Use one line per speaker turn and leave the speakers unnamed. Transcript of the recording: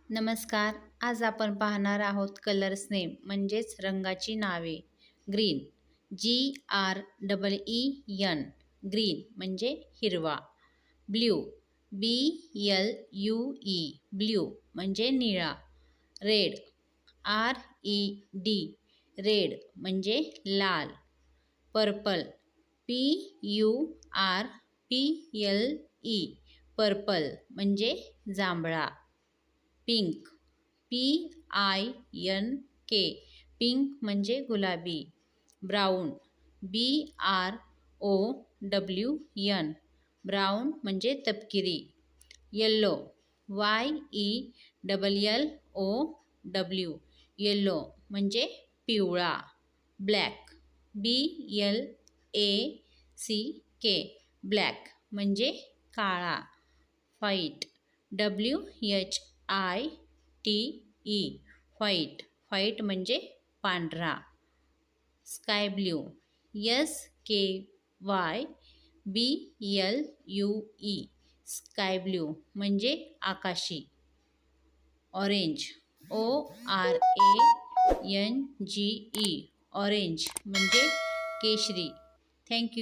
नमस्कार. आज आपण पाहणार आहोत कलर्स नेम म्हणजेच रंगाची नावे. ग्रीन, GREEN, ग्रीन म्हणजे हिरवा. ब्ल्यू, BLUE, ब्ल्यू म्हणजे निळा. रेड, RED, रेड म्हणजे लाल. पर्पल, PURPLE, पर्पल म्हणजे जांभळा. पिंक, PINK, पिंक म्हणजे गुलाबी. ब्राऊन, BROWN, ब्राऊन म्हणजे तपकिरी. येल्लो, YELLOW, येल्लो म्हणजे पिवळा. ब्लॅक, BLACK, ब्लॅक म्हणजे काळा. व्हाईट, WHITE, व्हाईट, व्हाईट म्हणजे पांढरा. Sky blue, SKYBLUE, sky blue म्हणजे आकाशी. ऑरेंज, ORANGE, ऑरेंज म्हणजे केशरी. थँक्यू.